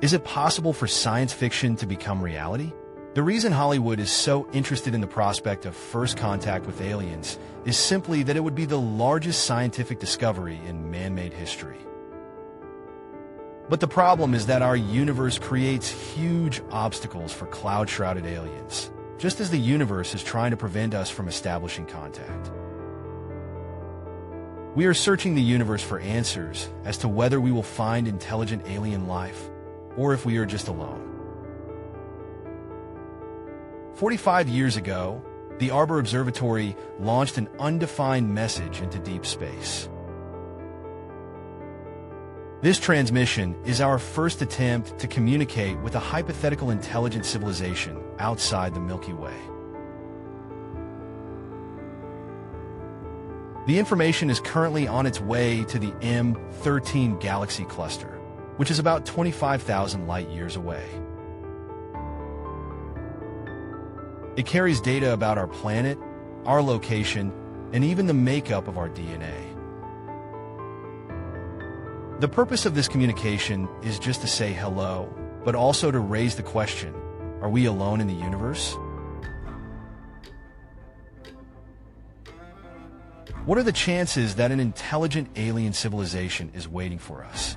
Is it possible for science fiction to become reality? The reason Hollywood is so interested in the prospect of first contact with aliens is simply that it would be the largest scientific discovery in man-made history. But the problem is that our universe creates huge obstacles for cloud-shrouded aliens, just as the universe is trying to prevent us from establishing contact. We are searching the universe for answers as to whether we will find intelligent alien life, or if we are just alone. 45 years ago, the Arbor Observatory launched an undefined message into deep space. This transmission is our first attempt to communicate with a hypothetical intelligent civilization outside the Milky Way. The information is currently on its way to the M13 galaxy cluster, which is about 25,000 light-years away. It carries data about our planet, our location, and even the makeup of our DNA. The purpose of this communication is just to say hello, but also to raise the question, are we alone in the universe? What are the chances that an intelligent alien civilization is waiting for us?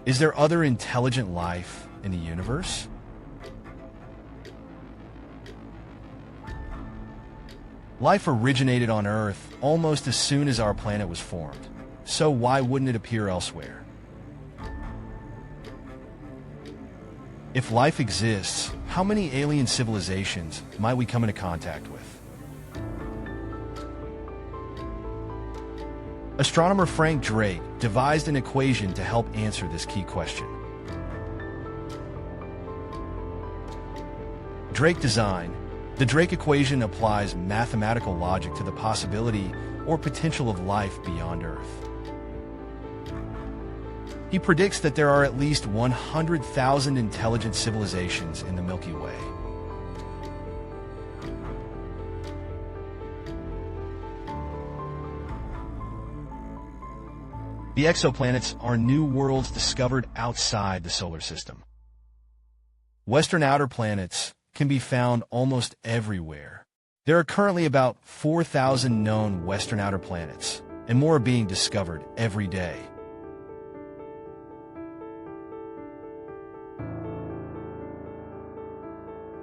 Is there other intelligent life in the universe? Life originated on Earth almost as soon as our planet was formed, so why wouldn't it appear elsewhere? If life exists, how many alien civilizations might we come into contact with? Astronomer Frank Drake devised an equation to help answer this key question. Drake design. The Drake equation applies mathematical logic to the possibility or potential of life beyond Earth. He predicts that there are at least 100,000 intelligent civilizations in the Milky Way. The exoplanets are new worlds discovered outside the solar system. Western outer planets can be found almost everywhere. There are currently about 4,000 known western outer planets, and more are being discovered every day.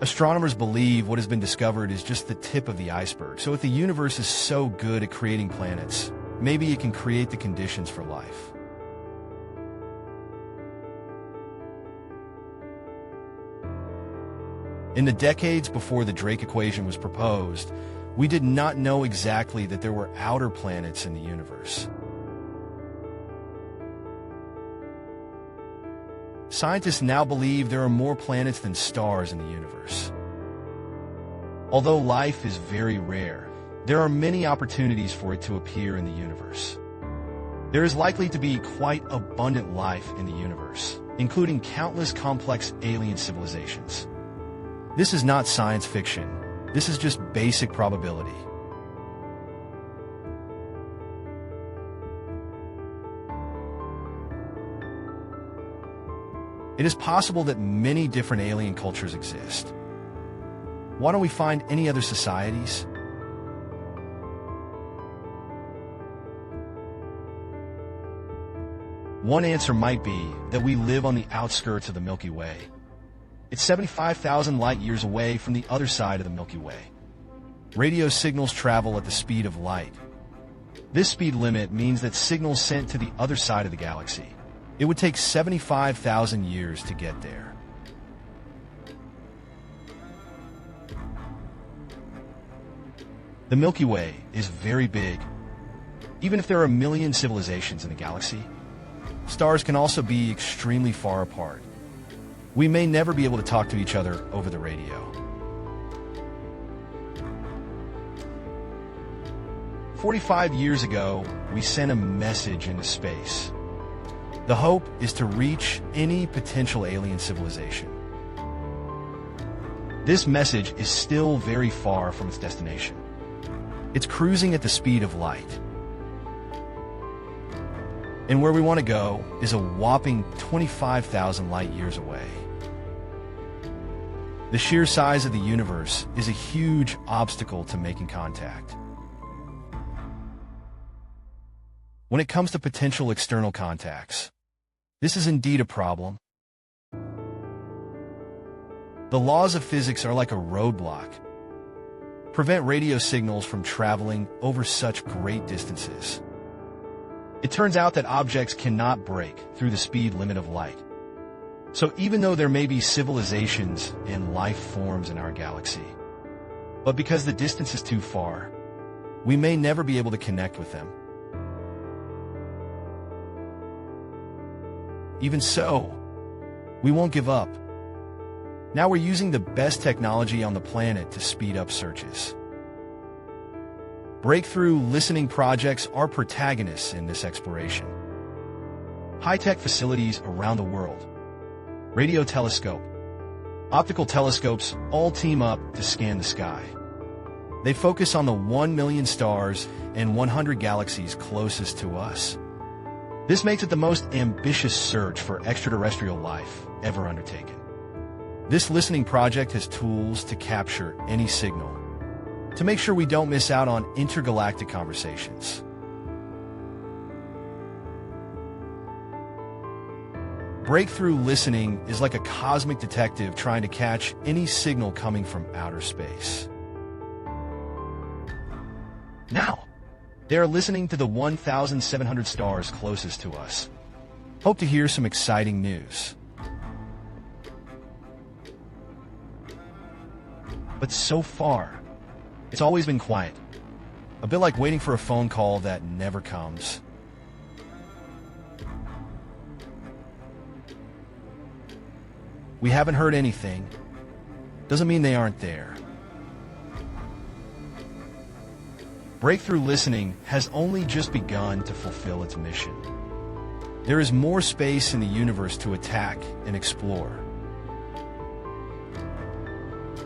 Astronomers believe what has been discovered is just the tip of the iceberg, so if the universe is so good at creating planets, maybe it can create the conditions for life. In the decades before the Drake equation was proposed, we did not know exactly that there were outer planets in the universe. Scientists now believe there are more planets than stars in the universe. Although life is very rare, there are many opportunities for it to appear in the universe. There is likely to be quite abundant life in the universe, including countless complex alien civilizations. This is not science fiction. This is just basic probability. It is possible that many different alien cultures exist. Why don't we find any other societies? One answer might be that we live on the outskirts of the Milky Way. It's 75,000 light-years away from the other side of the Milky Way. Radio signals travel at the speed of light. This speed limit means that signals sent to the other side of the galaxy. It would take 75,000 years to get there. The Milky Way is very big. Even if there are a million civilizations in the galaxy, stars can also be extremely far apart. We may never be able to talk to each other over the radio. 45 years ago, we sent a message into space. The hope is to reach any potential alien civilization. This message is still very far from its destination. It's cruising at the speed of light. And where we want to go is a whopping 25,000 light years away. The sheer size of the universe is a huge obstacle to making contact. When it comes to potential external contacts, this is indeed a problem. The laws of physics are like a roadblock, prevent radio signals from traveling over such great distances. It turns out that objects cannot break through the speed limit of light. So even though there may be civilizations and life forms in our galaxy, but because the distance is too far, we may never be able to connect with them. Even so, we won't give up. Now we're using the best technology on the planet to speed up searches. Breakthrough listening projects are protagonists in this exploration. High-tech facilities around the world, radio telescope, optical telescopes all team up to scan the sky. They focus on the 1 million stars and 100 galaxies closest to us. This makes it the most ambitious search for extraterrestrial life ever undertaken. This listening project has tools to capture any signal, to make sure we don't miss out on intergalactic conversations. Breakthrough listening is like a cosmic detective trying to catch any signal coming from outer space. Now, they are listening to the 1,700 stars closest to us. Hope to hear some exciting news. But so far, it's always been quiet. A bit like waiting for a phone call that never comes. We haven't heard anything. Doesn't mean they aren't there. Breakthrough listening has only just begun to fulfill its mission. There is more space in the universe to attack and explore.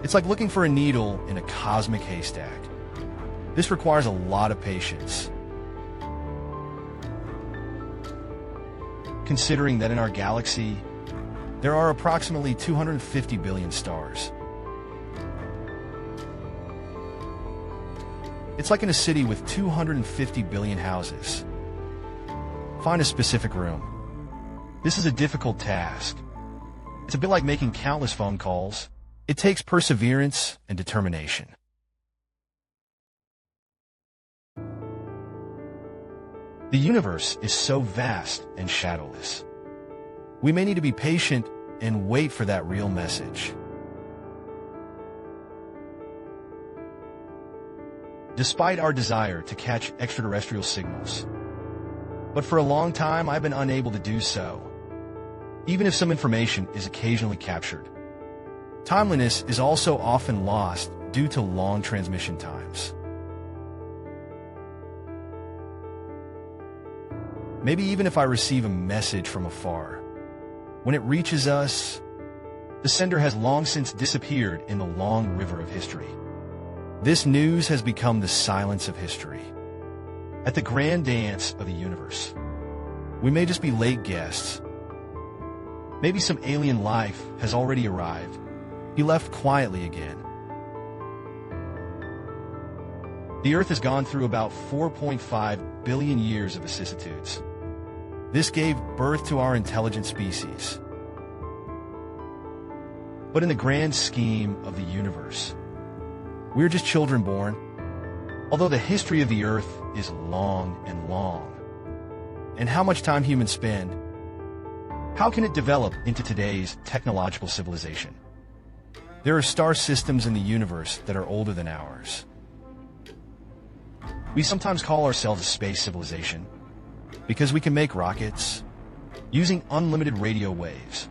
It's like looking for a needle in a cosmic haystack. This requires a lot of patience. Considering that in our galaxy, there are approximately 250 billion stars. It's like in a city with 250 billion houses. Find a specific room. This is a difficult task. It's a bit like making countless phone calls. It takes perseverance and determination. The universe is so vast and shadowless. We may need to be patient and wait for that real message. Despite our desire to catch extraterrestrial signals, but for a long time I've been unable to do so, even if some information is occasionally captured. Timeliness is also often lost due to long transmission times. Maybe even if I receive a message from afar, when it reaches us, the sender has long since disappeared in the long river of history. This news has become the silence of history. At the grand dance of the universe, we may just be late guests. Maybe some alien life has already arrived. He left quietly again. The Earth has gone through about 4.5 billion years of vicissitudes. This gave birth to our intelligent species. But in the grand scheme of the universe, we're just children born. Although the history of the Earth is long and long. And how much time humans spend, how can it develop into today's technological civilization? There are star systems in the universe that are older than ours. We sometimes call ourselves a space civilization because we can make rockets using unlimited radio waves.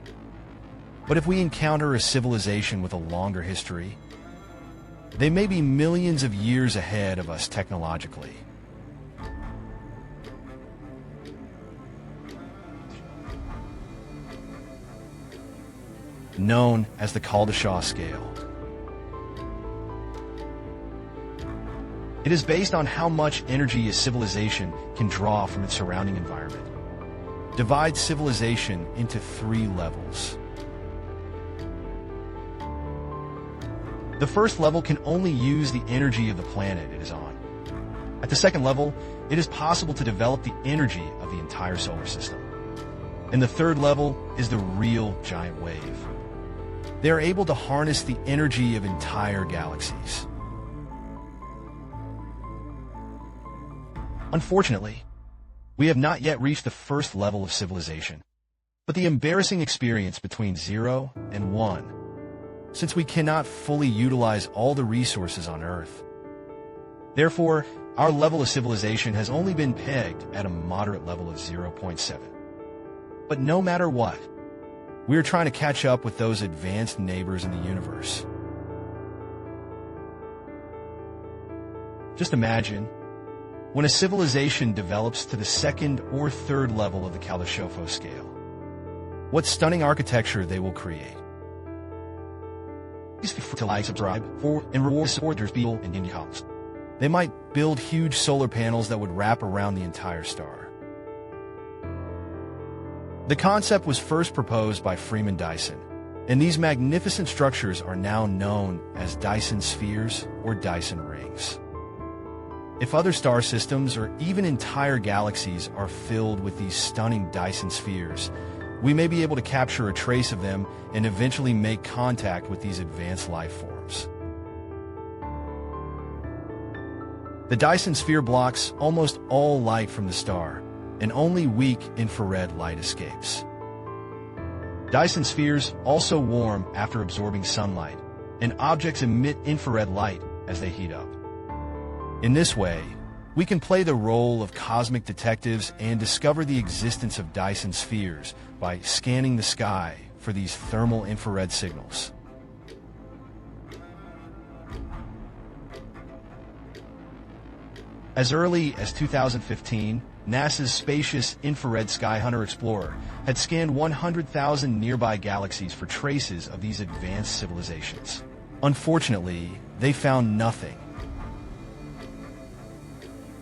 But if we encounter a civilization with a longer history, they may be millions of years ahead of us technologically. Known as the Kaldashaw scale. It is based on how much energy a civilization can draw from its surrounding environment. divides civilization into 3 levels. The first level can only use the energy of the planet it is on. At the second level, it is possible to develop the energy of the entire solar system. And the third level is the real giant wave. They are able to harness the energy of entire galaxies. Unfortunately, we have not yet reached the first level of civilization, but the embarrassing experience between 0 and 1, since we cannot fully utilize all the resources on Earth. Therefore, our level of civilization has only been pegged at a moderate level of 0.7. But no matter what, we are trying to catch up with those advanced neighbors in the universe. Just imagine when a civilization develops to the second or third level of the Kaleidoscope scale, what stunning architecture they will create. To like, subscribe, for, and reward supporters people in Indian columns. They might build huge solar panels that would wrap around the entire star. The concept was first proposed by Freeman Dyson, and these magnificent structures are now known as Dyson spheres or Dyson rings. If other star systems or even entire galaxies are filled with these stunning Dyson spheres, we may be able to capture a trace of them and eventually make contact with these advanced life forms. The Dyson sphere blocks almost all light from the star, and only weak infrared light escapes. Dyson spheres also warm after absorbing sunlight, and objects emit infrared light as they heat up. In this way, we can play the role of cosmic detectives and discover the existence of Dyson spheres by scanning the sky for these thermal infrared signals. As early as 2015, NASA's spacious infrared Skyhunter Explorer had scanned 100,000 nearby galaxies for traces of these advanced civilizations. Unfortunately, they found nothing.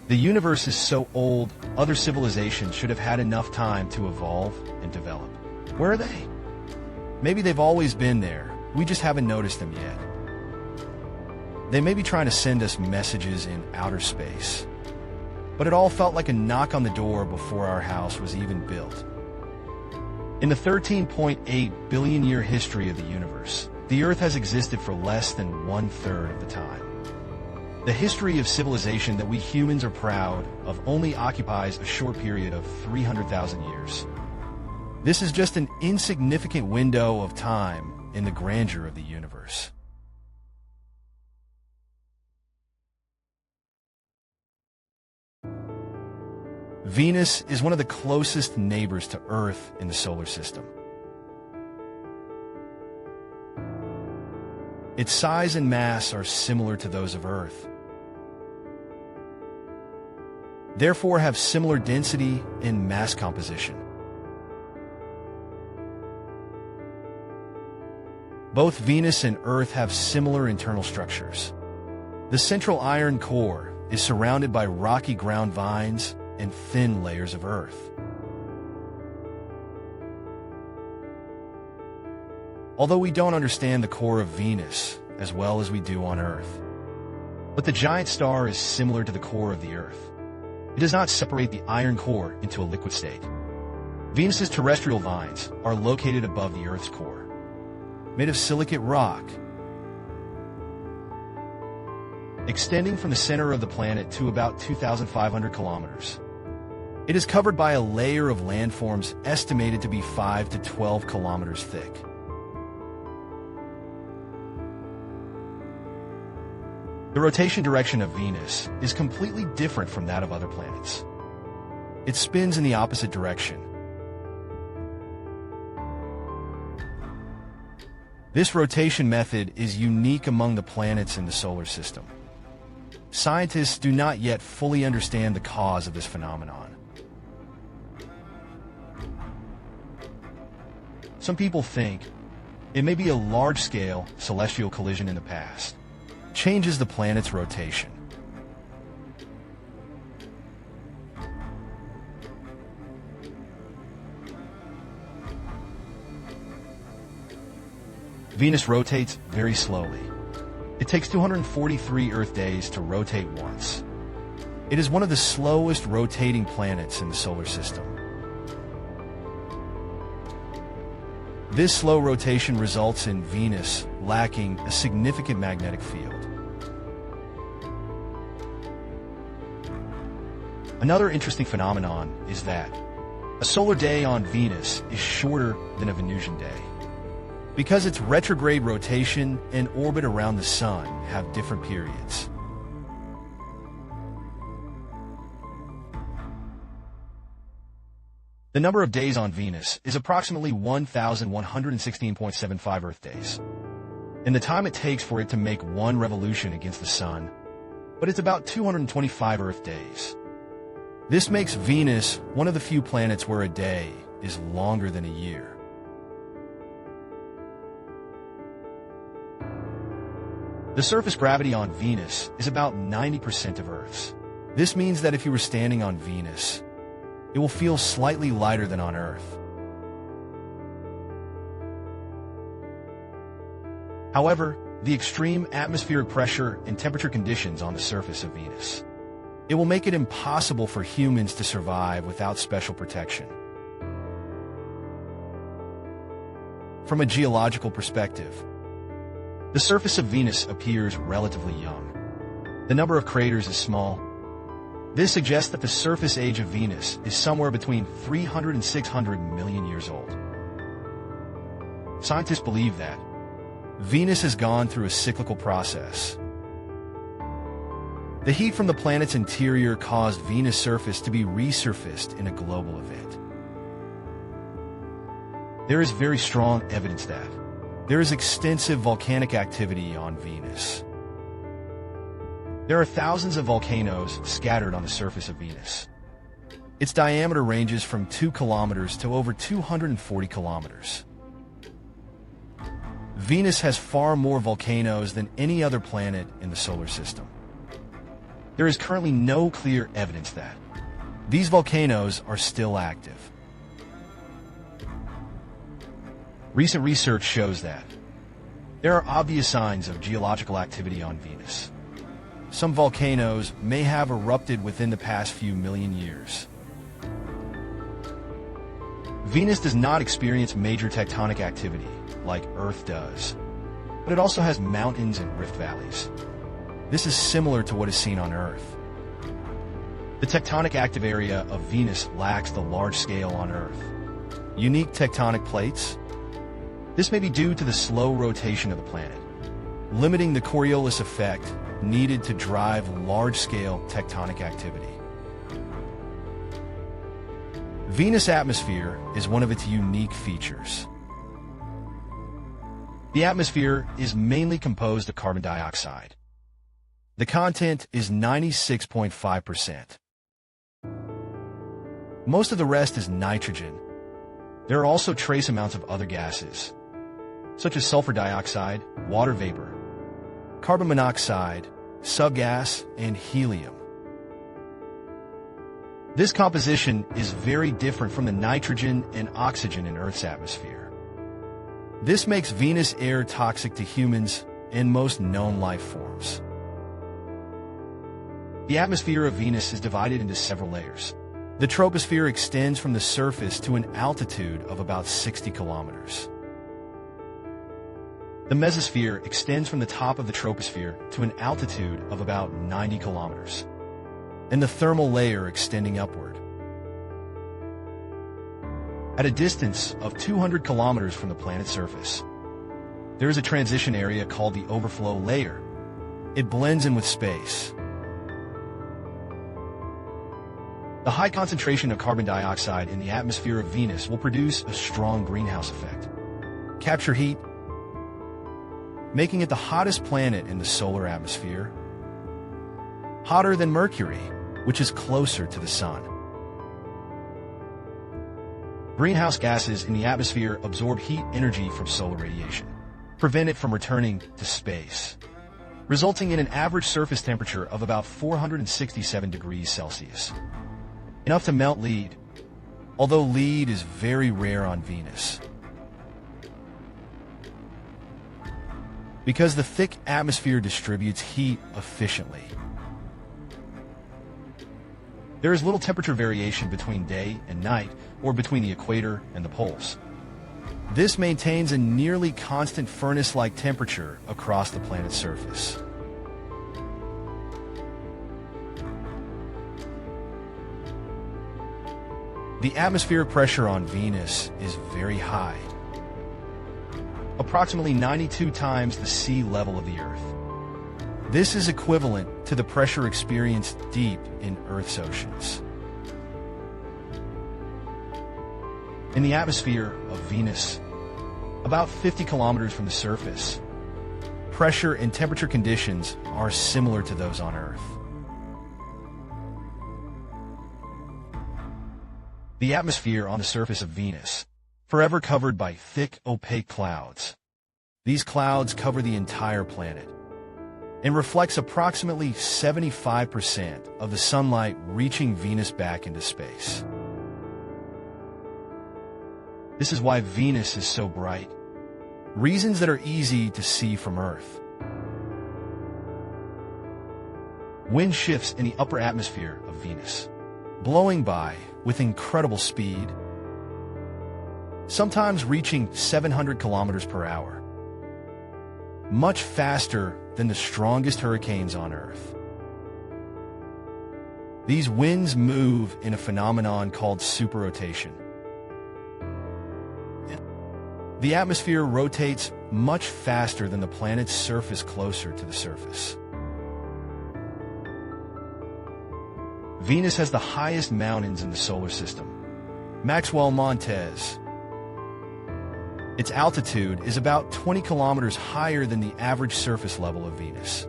The universe is so old, other civilizations should have had enough time to evolve and develop. Where are they? Maybe they've always been there, we just haven't noticed them yet. They may be trying to send us messages in outer space. But it all felt like a knock on the door before our house was even built. In the 13.8 billion year history of the universe, the Earth has existed for less than 1/3 of the time. The history of civilization that we humans are proud of only occupies a short period of 300,000 years. This is just an insignificant window of time in the grandeur of the universe. Venus is one of the closest neighbors to Earth in the solar system. Its size and mass are similar to those of Earth, therefore have similar density and mass composition. Both Venus and Earth have similar internal structures. The central iron core is surrounded by rocky ground vines and thin layers of earth. Although we don't understand the core of Venus as well as we do on Earth, but the giant star is similar to the core of the Earth. It does not separate the iron core into a liquid state. Venus's terrestrial vines are located above the Earth's core, made of silicate rock, extending from the center of the planet to about 2,500 kilometers. It is covered by a layer of landforms estimated to be 5 to 12 kilometers thick. The rotation direction of Venus is completely different from that of other planets. It spins in the opposite direction. This rotation method is unique among the planets in the solar system. Scientists do not yet fully understand the cause of this phenomenon. Some people think it may be a large-scale celestial collision in the past, changes the planet's rotation. Venus rotates very slowly. It takes 243 Earth days to rotate once. It is one of the slowest rotating planets in the solar system. This slow rotation results in Venus lacking a significant magnetic field. Another interesting phenomenon is that a solar day on Venus is shorter than a Venusian day, because its retrograde rotation and orbit around the Sun have different periods. The number of days on Venus is approximately 1,116.75 Earth days, and the time it takes for it to make one revolution against the Sun, but it's about 225 Earth days. This makes Venus one of the few planets where a day is longer than a year. The surface gravity on Venus is about 90% of Earth's. This means that if you were standing on Venus, it will feel slightly lighter than on Earth. However, the extreme atmospheric pressure and temperature conditions on the surface of Venus, it will make it impossible for humans to survive without special protection. From a geological perspective, the surface of Venus appears relatively young. The number of craters is small. This suggests that the surface age of Venus is somewhere between 300 and 600 million years old. Scientists believe that Venus has gone through a cyclical process. The heat from the planet's interior caused Venus' surface to be resurfaced in a global event. There is very strong evidence that there is extensive volcanic activity on Venus. There are thousands of volcanoes scattered on the surface of Venus. Its diameter ranges from 2 kilometers to over 240 kilometers. Venus has far more volcanoes than any other planet in the solar system. There is currently no clear evidence that these volcanoes are still active. Recent research shows that there are obvious signs of geological activity on Venus. Some volcanoes may have erupted within the past few million years. Venus does not experience major tectonic activity like Earth does, but it also has mountains and rift valleys. This is similar to what is seen on Earth. The tectonic active area of Venus lacks the large scale on Earth. Unique tectonic plates? This may be due to the slow rotation of the planet, limiting the Coriolis effect needed to drive large-scale tectonic activity. Venus' atmosphere is one of its unique features. The atmosphere is mainly composed of carbon dioxide. The content is 96.5%. Most of the rest is nitrogen. There are also trace amounts of other gases, such as sulfur dioxide, water vapor, carbon monoxide, subgas, and helium. This composition is very different from the nitrogen and oxygen in Earth's atmosphere. This makes Venus air toxic to humans and most known life forms. The atmosphere of Venus is divided into several layers. The troposphere extends from the surface to an altitude of about 60 kilometers. The mesosphere extends from the top of the troposphere to an altitude of about 90 kilometers, and the thermal layer extending upward. At a distance of 200 kilometers from the planet's surface, there is a transition area called the overflow layer. It blends in with space. The high concentration of carbon dioxide in the atmosphere of Venus will produce a strong greenhouse effect, capture heat, making it the hottest planet in the solar atmosphere, hotter than Mercury, which is closer to the Sun. Greenhouse gases in the atmosphere absorb heat energy from solar radiation, prevent it from returning to space, resulting in an average surface temperature of about 467 degrees Celsius, enough to melt lead, although lead is very rare on Venus. because the thick atmosphere distributes heat efficiently. There is little temperature variation between day and night, or between the equator and the poles. This maintains a nearly constant furnace-like temperature across the planet's surface. The atmospheric pressure on Venus is very high, approximately 92 times the sea level of the Earth. This is equivalent to the pressure experienced deep in Earth's oceans. In the atmosphere of Venus, about 50 kilometers from the surface, pressure and temperature conditions are similar to those on Earth. The atmosphere on the surface of Venus, forever covered by thick, opaque clouds. These clouds cover the entire planet and reflects approximately 75% of the sunlight reaching Venus back into space. This is why Venus is so bright. Reasons that are easy to see from Earth. Wind shifts in the upper atmosphere of Venus, blowing by with incredible speed, sometimes reaching 700 kilometers per hour, much faster than the strongest hurricanes on Earth. These winds move in a phenomenon called superrotation. The atmosphere rotates much faster than the planet's surface closer to the surface. Venus has the highest mountains in the solar system, Maxwell Montes. Its altitude is about 20 kilometers higher than the average surface level of Venus.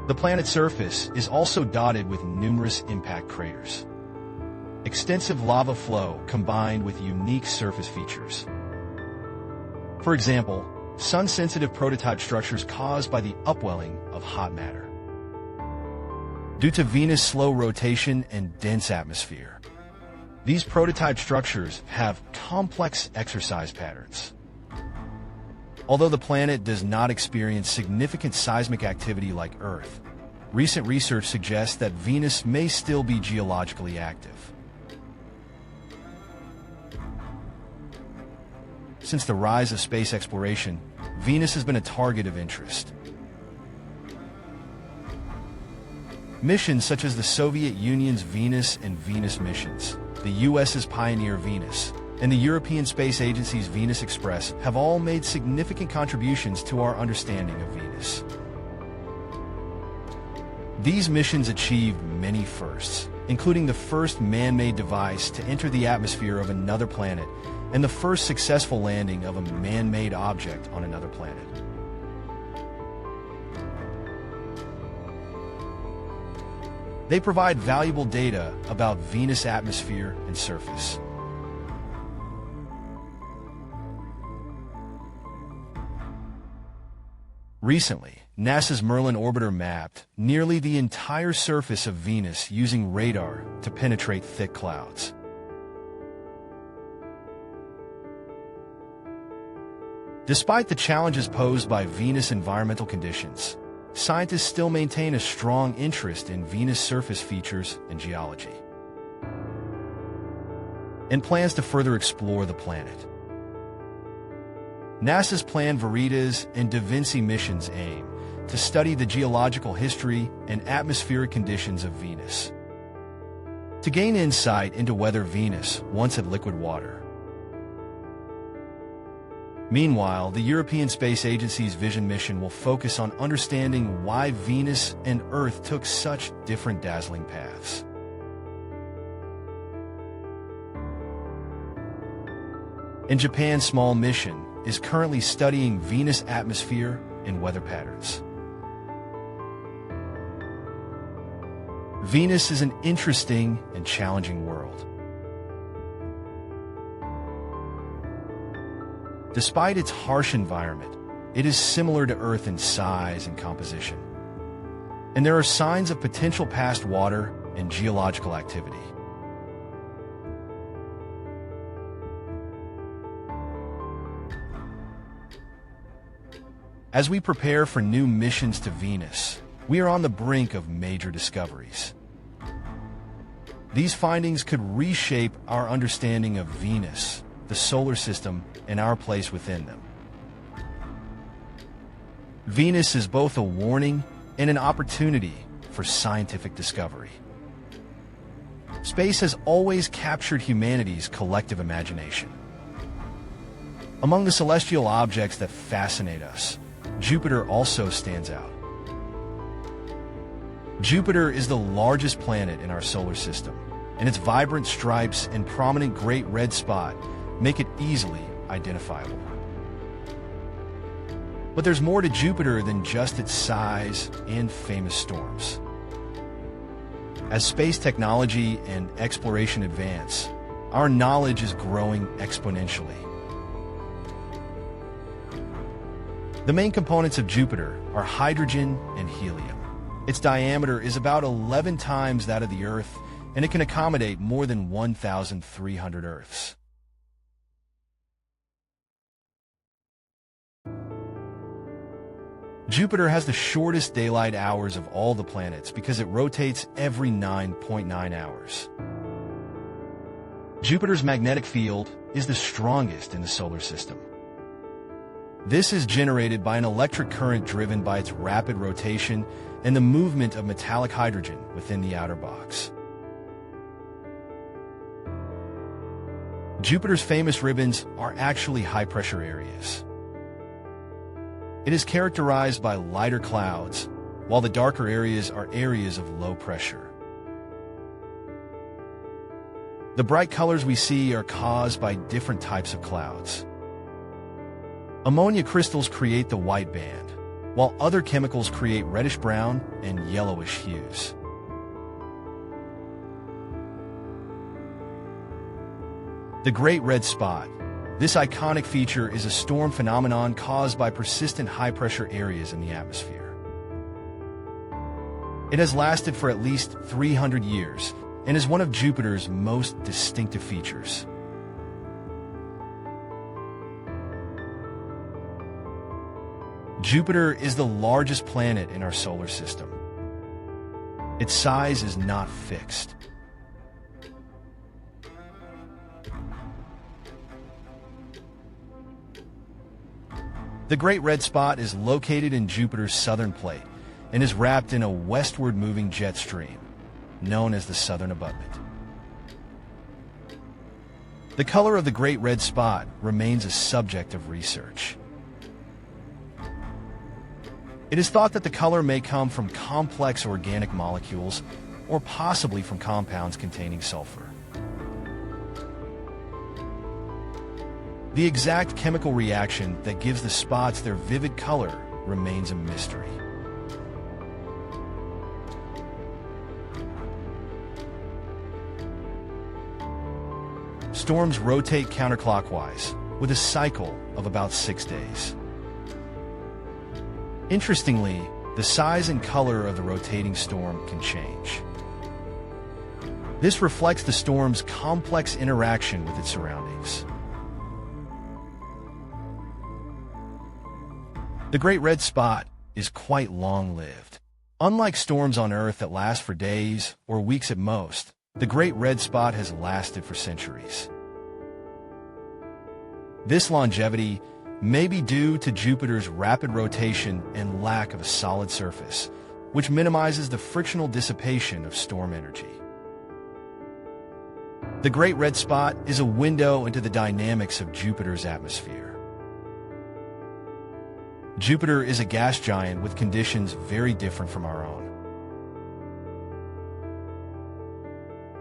The planet's surface is also dotted with numerous impact craters. Extensive lava flow combined with unique surface features. For example, sun-sensitive prototype structures caused by the upwelling of hot matter. Due to Venus' slow rotation and dense atmosphere, these prototype structures have complex exercise patterns. Although the planet does not experience significant seismic activity like Earth, recent research suggests that Venus may still be geologically active. Since the rise of space exploration, Venus has been a target of interest. Missions such as the Soviet Union's Venus and Venus missions, the US's Pioneer Venus, and the European Space Agency's Venus Express have all made significant contributions to our understanding of Venus. These missions achieved many firsts, including the first man-made device to enter the atmosphere of another planet and the first successful landing of a man-made object on another planet. They provide valuable data about Venus' atmosphere and surface. Recently, NASA's Merlin orbiter mapped nearly the entire surface of Venus using radar to penetrate thick clouds. Despite the challenges posed by Venus' environmental conditions, scientists still maintain a strong interest in Venus' surface features and geology, and plans to further explore the planet. NASA's planned Veritas and Da Vinci missions aim to study the geological history and atmospheric conditions of Venus, to gain insight into whether Venus once had liquid water. Meanwhile, the European Space Agency's Vision mission will focus on understanding why Venus and Earth took such different dazzling paths. And Japan's small mission is currently studying Venus' atmosphere and weather patterns. Venus is an interesting and challenging world. Despite its harsh environment, it is similar to Earth in size and composition. And there are signs of potential past water and geological activity. As we prepare for new missions to Venus, we are on the brink of major discoveries. These findings could reshape our understanding of Venus, the solar system, and our place within them. Venus is both a warning and an opportunity for scientific discovery. Space has always captured humanity's collective imagination. Among the celestial objects that fascinate us, Jupiter also stands out. Jupiter is the largest planet in our solar system, and its vibrant stripes and prominent great red spot make it easily identifiable. But there's more to Jupiter than just its size and famous storms. As space technology and exploration advance, our knowledge is growing exponentially. The main components of Jupiter are hydrogen and helium. Its diameter is about 11 times that of the Earth, and it can accommodate more than 1,300 Earths. Jupiter has the shortest daylight hours of all the planets because it rotates every 9.9 hours. Jupiter's magnetic field is the strongest in the solar system. This is generated by an electric current driven by its rapid rotation and the movement of metallic hydrogen within the outer box. Jupiter's famous ribbons are actually high-pressure areas. It is characterized by lighter clouds, while the darker areas are areas of low pressure. The bright colors we see are caused by different types of clouds. Ammonia crystals create the white band, while other chemicals create reddish-brown and yellowish hues. The Great Red Spot. This iconic feature is a storm phenomenon caused by persistent high-pressure areas in the atmosphere. It has lasted for at least 300 years and is one of Jupiter's most distinctive features. Jupiter is the largest planet in our solar system. Its size is not fixed. The Great Red Spot is located in Jupiter's southern plate and is wrapped in a westward-moving jet stream, known as the southern abutment. The color of the Great Red Spot remains a subject of research. It is thought that the color may come from complex organic molecules or possibly from compounds containing sulfur. The exact chemical reaction that gives the spots their vivid color remains a mystery. Storms rotate counterclockwise with a cycle of about 6 days. Interestingly, the size and color of the rotating storm can change. This reflects the storm's complex interaction with its surroundings. The Great Red Spot is quite long-lived. Unlike storms on Earth that last for days or weeks at most, the Great Red Spot has lasted for centuries. This longevity may be due to Jupiter's rapid rotation and lack of a solid surface, which minimizes the frictional dissipation of storm energy. The Great Red Spot is a window into the dynamics of Jupiter's atmosphere. Jupiter is a gas giant with conditions very different from our own.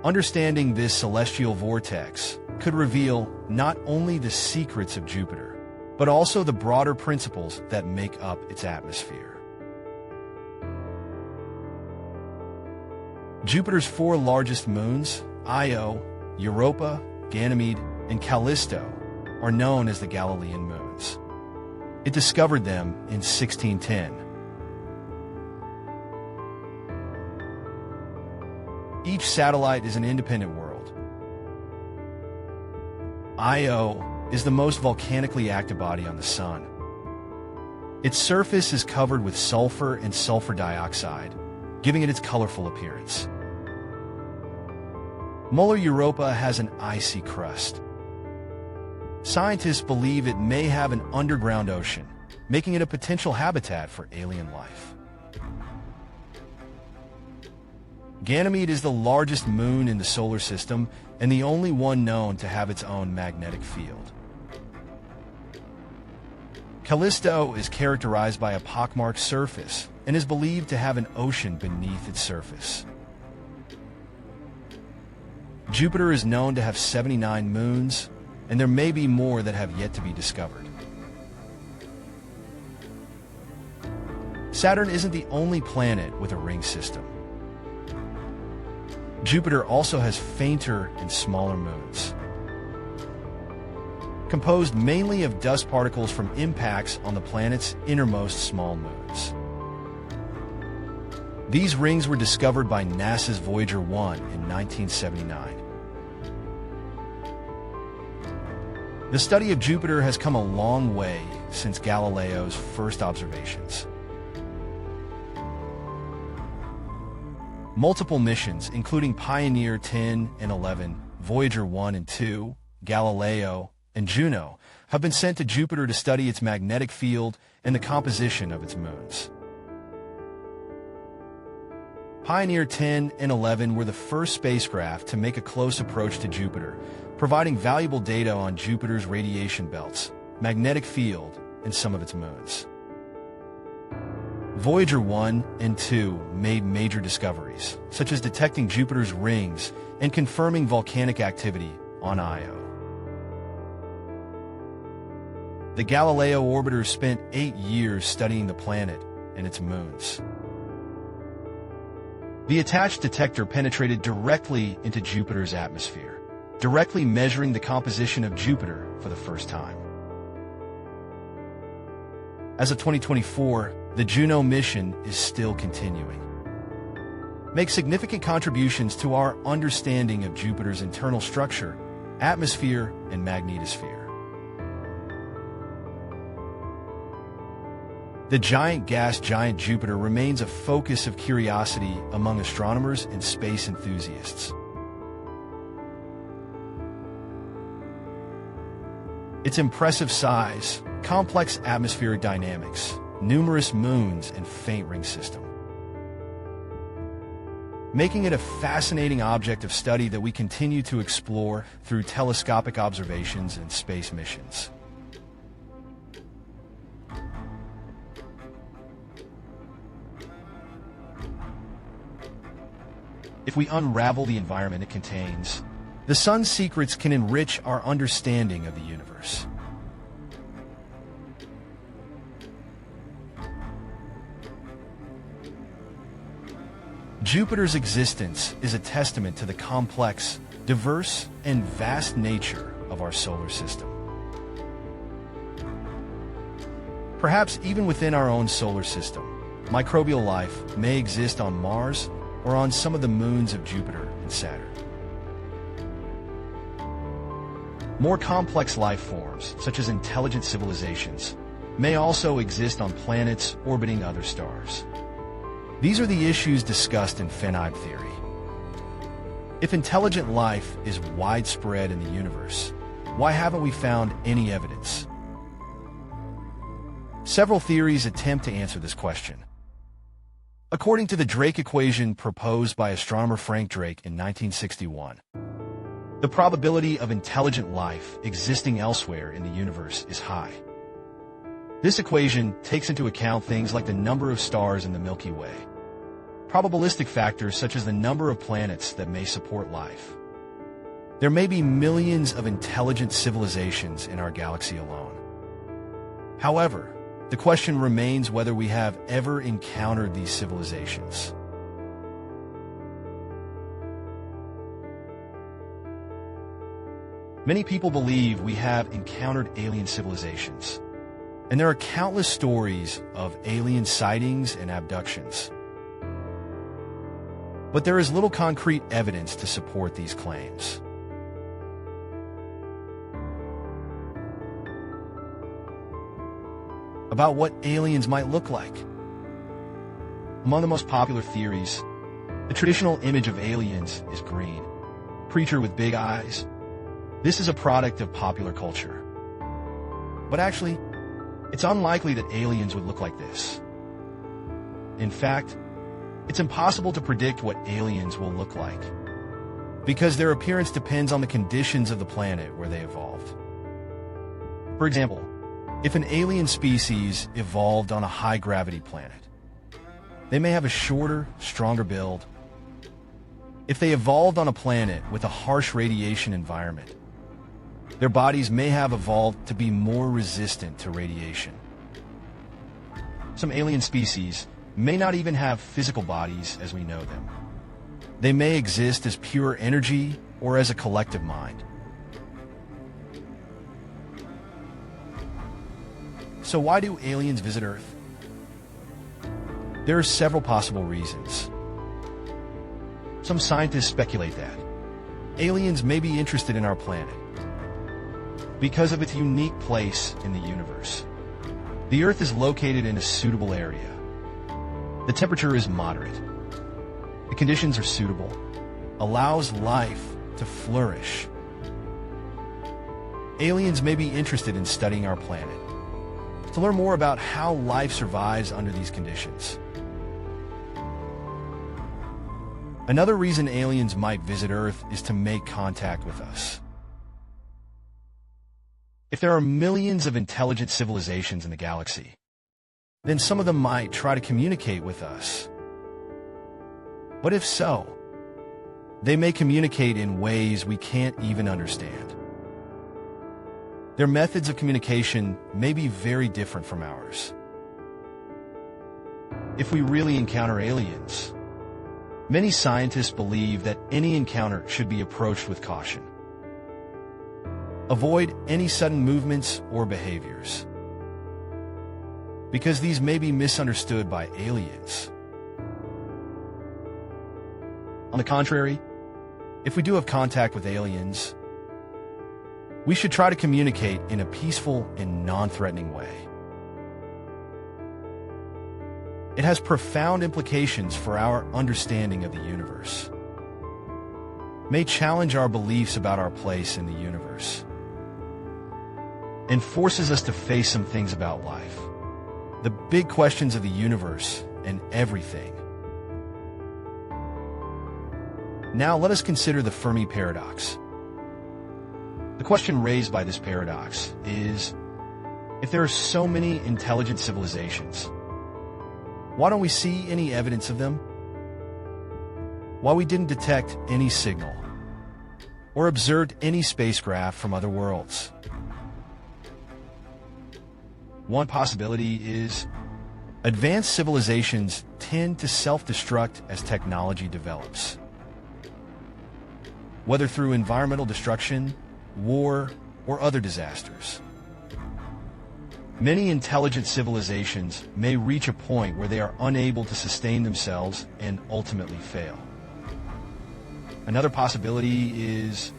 Understanding this celestial vortex could reveal not only the secrets of Jupiter, but also the broader principles that make up its atmosphere. Jupiter's 4 largest moons, Io, Europa, Ganymede, and Callisto, are known as the Galilean moons. It discovered them in 1610. Each satellite is an independent world. Io is the most volcanically active body on the Sun. Its surface is covered with sulfur and sulfur dioxide, giving it its colorful appearance. Molar Europa has an icy crust. Scientists believe it may have an underground ocean, making it a potential habitat for alien life. Ganymede is the largest moon in the solar system and the only one known to have its own magnetic field. Callisto is characterized by a pockmarked surface and is believed to have an ocean beneath its surface. Jupiter is known to have 79 moons, and there may be more that have yet to be discovered. Saturn isn't the only planet with a ring system. Jupiter also has fainter and smaller moons, composed mainly of dust particles from impacts on the planet's innermost small moons. These rings were discovered by NASA's Voyager 1 in 1979. The study of Jupiter has come a long way since Galileo's first observations. Multiple missions, including Pioneer 10 and 11, Voyager 1 and 2, Galileo, and Juno, have been sent to Jupiter to study its magnetic field and the composition of its moons. Pioneer 10 and 11 were the first spacecraft to make a close approach to Jupiter, providing valuable data on Jupiter's radiation belts, magnetic field, and some of its moons. Voyager 1 and 2 made major discoveries, such as detecting Jupiter's rings and confirming volcanic activity on Io. The Galileo orbiter spent 8 years studying the planet and its moons. The attached detector penetrated directly into Jupiter's atmosphere, directly measuring the composition of Jupiter for the first time. As of 2024, the Juno mission is still continuing. Make significant contributions to our understanding of Jupiter's internal structure, atmosphere, and magnetosphere. The giant gas giant Jupiter remains a focus of curiosity among astronomers and space enthusiasts. Its impressive size, complex atmospheric dynamics, numerous moons, and faint ring system, making it a fascinating object of study that we continue to explore through telescopic observations and space missions. If we unravel the environment it contains, the sun's secrets can enrich our understanding of the universe. Jupiter's existence is a testament to the complex, diverse, and vast nature of our solar system. Perhaps even within our own solar system, microbial life may exist on Mars or on some of the moons of Jupiter and Saturn. More complex life forms, such as intelligent civilizations, may also exist on planets orbiting other stars. These are the issues discussed in finite theory. If intelligent life is widespread in the universe, why haven't we found any evidence? Several theories attempt to answer this question. According to the Drake equation proposed by astronomer Frank Drake in 1961, the probability of intelligent life existing elsewhere in the universe is high. This equation takes into account things like the number of stars in the Milky Way, probabilistic factors such as the number of planets that may support life. There may be millions of intelligent civilizations in our galaxy alone. However, the question remains whether we have ever encountered these civilizations. Many people believe we have encountered alien civilizations, and there are countless stories of alien sightings and abductions. But there is little concrete evidence to support these claims. about what aliens might look like. Among the most popular theories, the traditional image of aliens is green, creature with big eyes. This is a product of popular culture. But actually, it's unlikely that aliens would look like this. In fact, it's impossible to predict what aliens will look like, because their appearance depends on the conditions of the planet where they evolved. For example, if an alien species evolved on a high-gravity planet, they may have a shorter, stronger build. If they evolved on a planet with a harsh radiation environment, their bodies may have evolved to be more resistant to radiation. Some alien species may not even have physical bodies as we know them. They may exist as pure energy or as a collective mind. So why do aliens visit Earth? There are several possible reasons. Some scientists speculate that aliens may be interested in our planet because of its unique place in the universe. The Earth is located in a suitable area. The temperature is moderate. The conditions are suitable, allows life to flourish. Aliens may be interested in studying our planet to learn more about how life survives under these conditions. Another reason aliens might visit Earth is to make contact with us. If there are millions of intelligent civilizations in the galaxy, then some of them might try to communicate with us. But if so, they may communicate in ways we can't even understand. Their methods of communication may be very different from ours. If we really encounter aliens, many scientists believe that any encounter should be approached with caution. Avoid any sudden movements or behaviors, because these may be misunderstood by aliens. On the contrary, if we do have contact with aliens, we should try to communicate in a peaceful and non-threatening way. It has profound implications for our understanding of the universe. It may challenge our beliefs about our place in the universe, and forces us to face some things about life, the big questions of the universe and everything. Now let us consider the Fermi paradox. The question raised by this paradox is, if there are so many intelligent civilizations, why don't we see any evidence of them? Why we didn't detect any signal or observed any spacecraft from other worlds? One possibility is advanced civilizations tend to self-destruct as technology develops. Whether through environmental destruction, war, or other disasters. Many intelligent civilizations may reach a point where they are unable to sustain themselves and ultimately fail. Another possibility is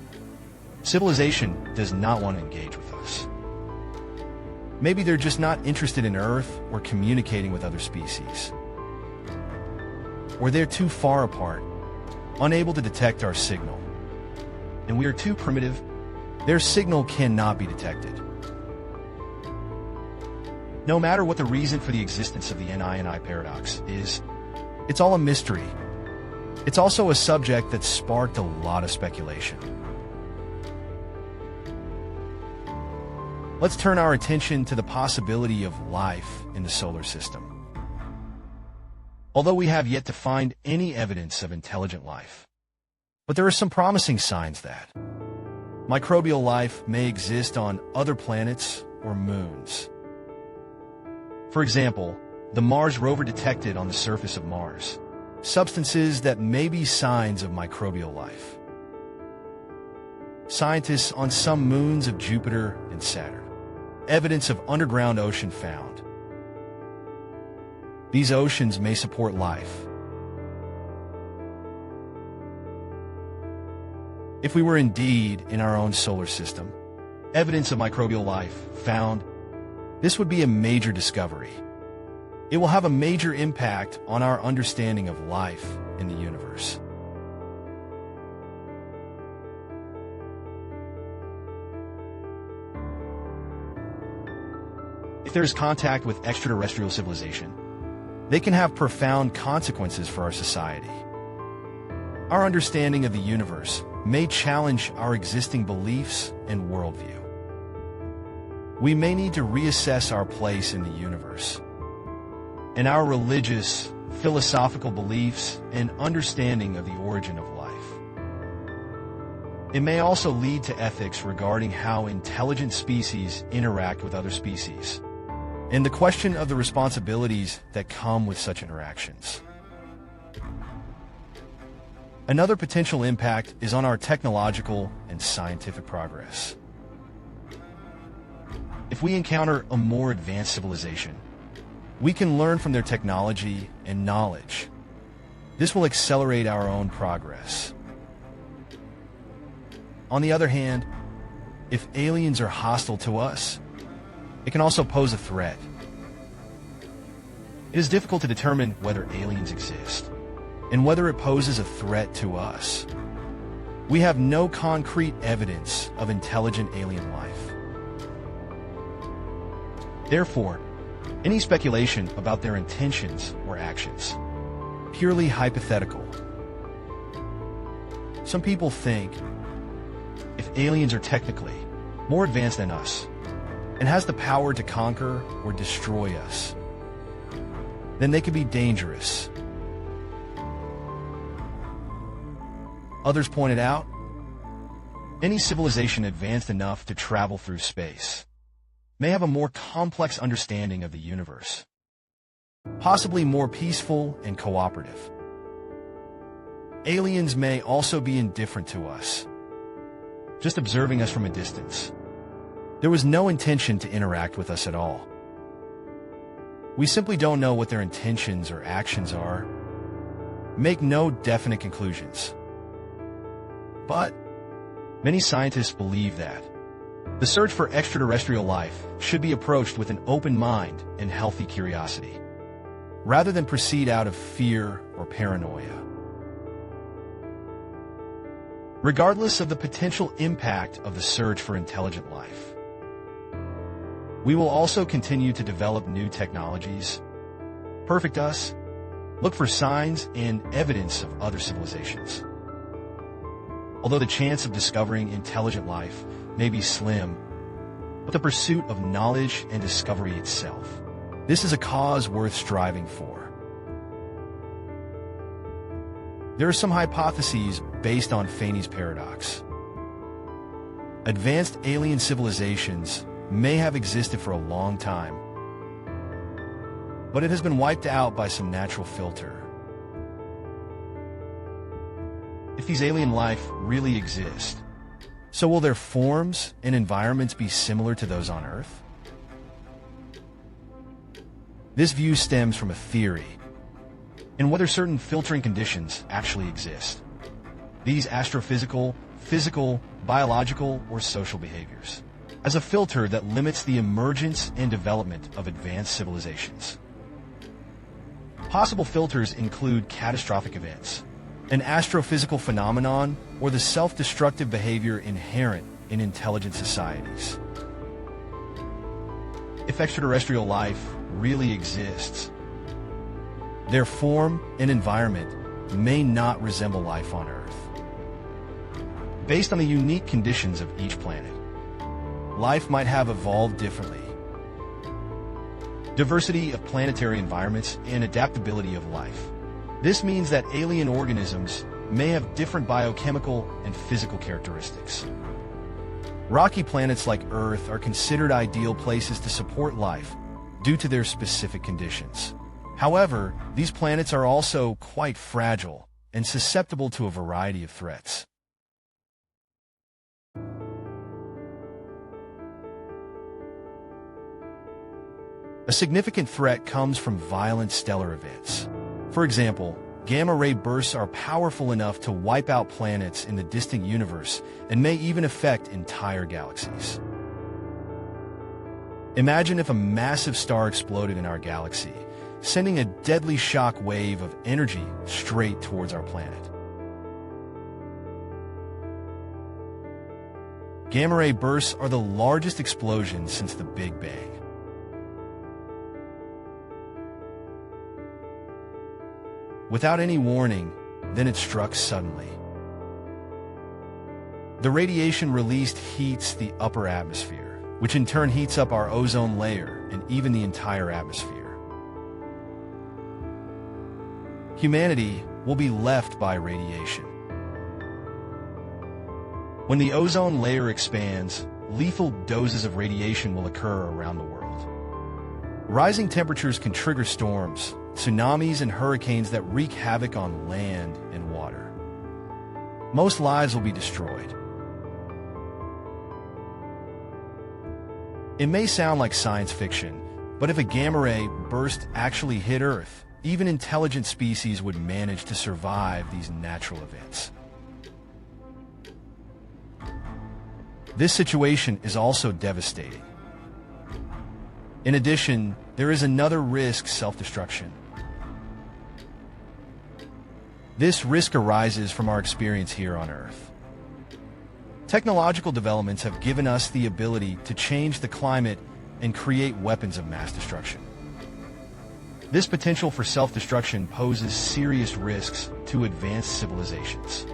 civilization does not want to engage with us. Maybe they're just not interested in Earth or communicating with other species. Or they're too far apart, unable to detect our signal. And we are too primitive, their signal cannot be detected. No matter what the reason for the existence of the NI paradox is, it's all a mystery. It's also a subject that sparked a lot of speculation. Let's turn our attention to the possibility of life in the solar system. Although we have yet to find any evidence of intelligent life, but there are some promising signs that microbial life may exist on other planets or moons. For example, the Mars rover detected on the surface of Mars substances that may be signs of microbial life. Scientists on some moons of Jupiter and Saturn, evidence of underground ocean found. These oceans may support life. If we were indeed in our own solar system, evidence of microbial life found, This would be a major discovery. It will have a major impact on our understanding of life in the universe. If there is contact with extraterrestrial civilization, they can have profound consequences for our society. Our understanding of the universe may challenge our existing beliefs and worldview. We may need to reassess our place in the universe, and our religious, philosophical beliefs and understanding of the origin of life. It may also lead to ethics regarding how intelligent species interact with other species, and the question of the responsibilities that come with such interactions. Another potential impact is on our technological and scientific progress. If we encounter a more advanced civilization, we can learn from their technology and knowledge. This will accelerate our own progress. On the other hand, if aliens are hostile to us, it can also pose a threat. It is difficult to determine whether aliens exist and whether it poses a threat to us. We have no concrete evidence of intelligent alien life. Therefore, any speculation about their intentions or actions, purely hypothetical. Some people think if aliens are technically more advanced than us and has the power to conquer or destroy us, then they could be dangerous. Others pointed out, any civilization advanced enough to travel through space may have a more complex understanding of the universe, possibly more peaceful and cooperative. Aliens may also be indifferent to us, just observing us from a distance. There was no intention to interact with us at all. We simply don't know what their intentions or actions are. Make no definite conclusions. But many scientists believe that the search for extraterrestrial life should be approached with an open mind and healthy curiosity, rather than proceed out of fear or paranoia. Regardless of the potential impact of the search for intelligent life, we will also continue to develop new technologies, perfect us, look for signs and evidence of other civilizations. Although the chance of discovering intelligent life may be slim, but the pursuit of knowledge and discovery itself, this is a cause worth striving for. There are some hypotheses based on Fanny's paradox. Advanced alien civilizations may have existed for a long time, but it has been wiped out by some natural filter. If these alien life really exist, so will their forms and environments be similar to those on Earth? This view stems from a theory in whether certain filtering conditions actually exist. These astrophysical, physical, biological, or social behaviors, as a filter that limits the emergence and development of advanced civilizations. Possible filters include catastrophic events, an astrophysical phenomenon, or the self-destructive behavior inherent in intelligent societies. If extraterrestrial life really exists, their form and environment may not resemble life on Earth. Based on the unique conditions of each planet, life might have evolved differently. Diversity of planetary environments and adaptability of life. This means that alien organisms may have different biochemical and physical characteristics. Rocky planets like Earth are considered ideal places to support life due to their specific conditions. However, these planets are also quite fragile and susceptible to a variety of threats. A significant threat comes from violent stellar events. For example, gamma-ray bursts are powerful enough to wipe out planets in the distant universe and may even affect entire galaxies. Imagine if a massive star exploded in our galaxy, sending a deadly shock wave of energy straight towards our planet. Gamma ray bursts are the largest explosions since the Big Bang. Without any warning, then it struck suddenly. The radiation released heats the upper atmosphere, which in turn heats up our ozone layer and even the entire atmosphere. Humanity will be left by radiation. When the ozone layer expands, lethal doses of radiation will occur around the world. Rising temperatures can trigger storms, tsunamis, and hurricanes that wreak havoc on land and water. Most lives will be destroyed. It may sound like science fiction, but if a gamma ray burst actually hit Earth, even intelligent species would manage to survive these natural events. This situation is also devastating. In addition, there is another risk: self-destruction. This risk arises from our experience here on Earth. Technological developments have given us the ability to change the climate and create weapons of mass destruction. This potential for self-destruction poses serious risks to advanced civilizations.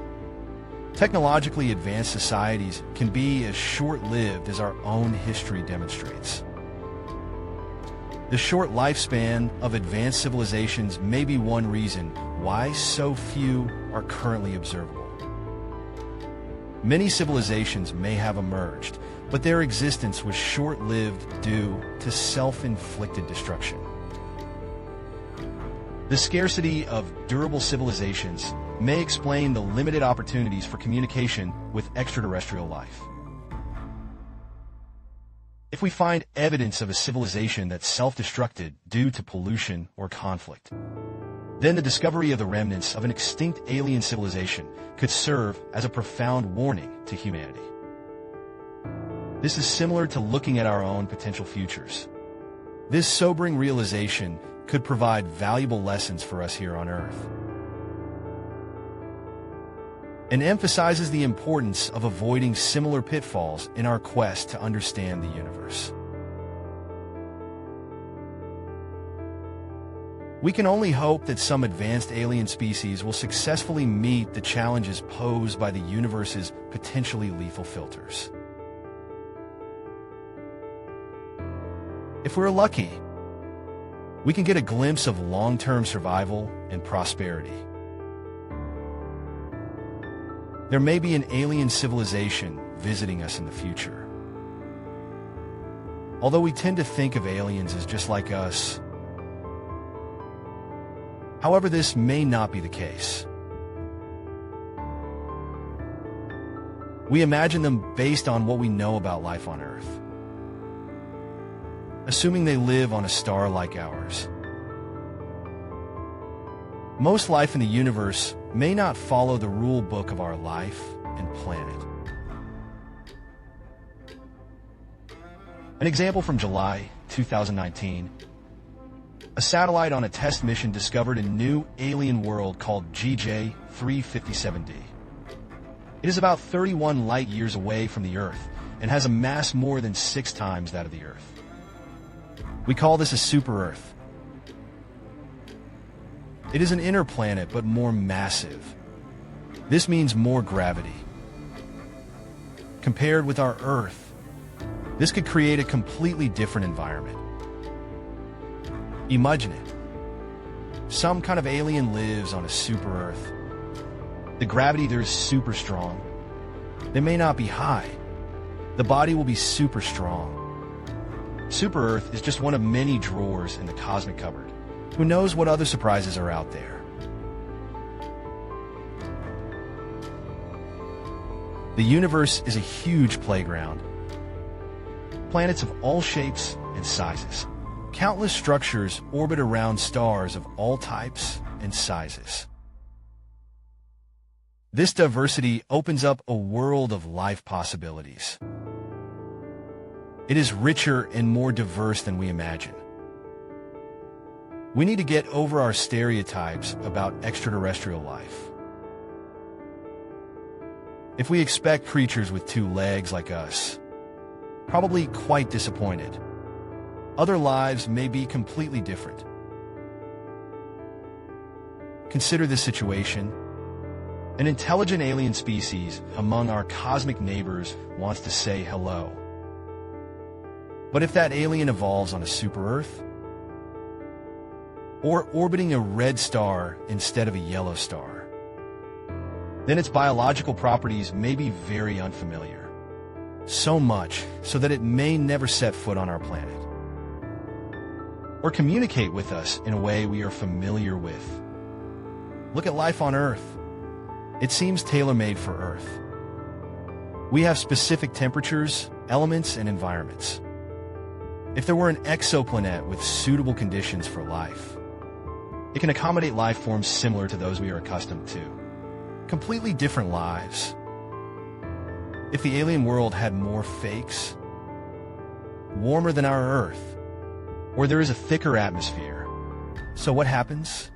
Technologically advanced societies can be as short-lived as our own history demonstrates. The short lifespan of advanced civilizations may be one reason why so few are currently observable. Many civilizations may have emerged, but their existence was short-lived due to self-inflicted destruction. The scarcity of durable civilizations may explain the limited opportunities for communication with extraterrestrial life. If we find evidence of a civilization that self-destructed due to pollution or conflict, then the discovery of the remnants of an extinct alien civilization could serve as a profound warning to humanity. This is similar to looking at our own potential futures. This sobering realization could provide valuable lessons for us here on Earth, and emphasizes the importance of avoiding similar pitfalls in our quest to understand the universe. We can only hope that some advanced alien species will successfully meet the challenges posed by the universe's potentially lethal filters. If we're lucky, we can get a glimpse of long-term survival and prosperity. There may be an alien civilization visiting us in the future. Although we tend to think of aliens as just like us, however, this may not be the case. We imagine them based on what we know about life on Earth, assuming they live on a star like ours. Most life in the universe may not follow the rule book of our life and planet. An example from July 2019, a satellite on a test mission discovered a new alien world called GJ357d. It is about 31 light years away from the Earth and has a mass more than 6 times that of the Earth. We call this a super-Earth. It is an inner planet, but more massive. This means more gravity. Compared with our Earth, this could create a completely different environment. Imagine it. Some kind of alien lives on a super-Earth. The gravity there is super strong. They may not be high. The body will be super strong. Super-Earth is just one of many drawers in the cosmic cupboard. Who knows what other surprises are out there? The universe is a huge playground. Planets of all shapes and sizes. Countless structures orbit around stars of all types and sizes. This diversity opens up a world of life possibilities. It is richer and more diverse than we imagine. We need to get over our stereotypes about extraterrestrial life. If we expect creatures with two legs like us, probably quite disappointed. Other lives may be completely different. Consider this situation. An intelligent alien species among our cosmic neighbors wants to say hello. But if that alien evolves on a super-Earth, or orbiting a red star instead of a yellow star, then its biological properties may be very unfamiliar. So much so that it may never set foot on our planet, or communicate with us in a way we are familiar with. Look at life on Earth. It seems tailor-made for Earth. We have specific temperatures, elements, and environments. If there were an exoplanet with suitable conditions for life, it can accommodate life forms similar to those we are accustomed to. Completely different lives. If the alien world had more fakes, warmer than our Earth, or there is a thicker atmosphere, so what happens?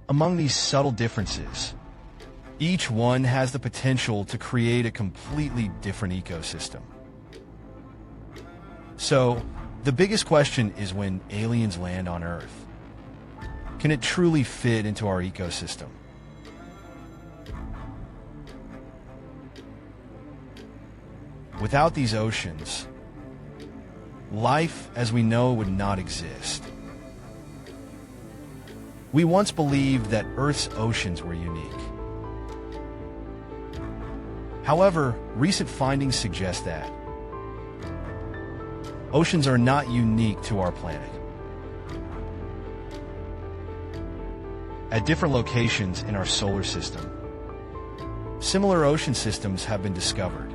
Among these subtle differences, each one has the potential to create a completely different ecosystem. So, the biggest question is when aliens land on Earth, can it truly fit into our ecosystem? Without these oceans, life as we know would not exist. We once believed that Earth's oceans were unique. However, recent findings suggest that oceans are not unique to our planet. At different locations in our solar system, similar ocean systems have been discovered.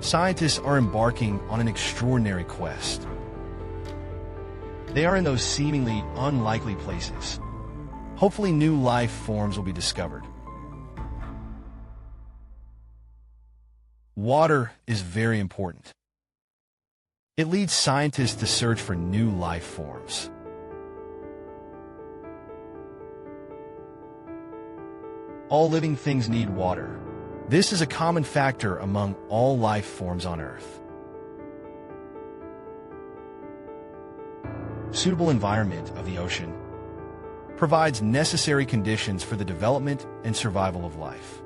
Scientists are embarking on an extraordinary quest. They are in those seemingly unlikely places. Hopefully, new life forms will be discovered. Water is very important. It leads scientists to search for new life forms. All living things need water. This is a common factor among all life forms on Earth. Suitable environment of the ocean provides necessary conditions for the development and survival of life.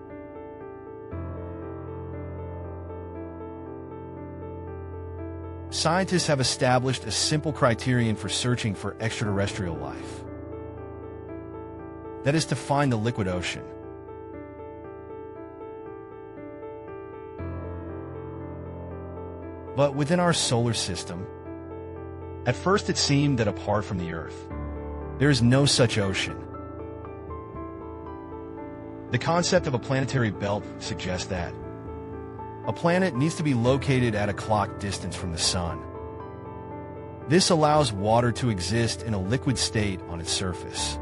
Scientists have established a simple criterion for searching for extraterrestrial life. That is to find the liquid ocean. But within our solar system, at first it seemed that apart from the Earth, there is no such ocean. The concept of a planetary belt suggests that a planet needs to be located at a clock distance from the Sun. This allows water to exist in a liquid state on its surface.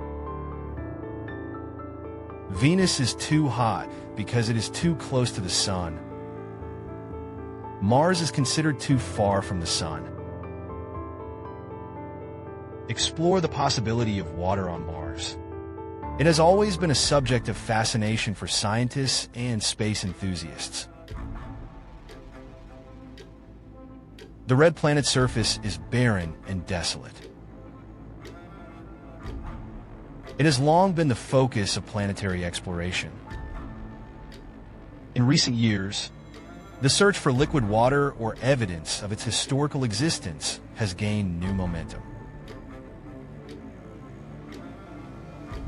Venus is too hot because it is too close to the Sun. Mars is considered too far from the Sun. Explore the possibility of water on Mars. It has always been a subject of fascination for scientists and space enthusiasts. The red planet's surface is barren and desolate. It has long been the focus of planetary exploration. In recent years, the search for liquid water or evidence of its historical existence has gained new momentum.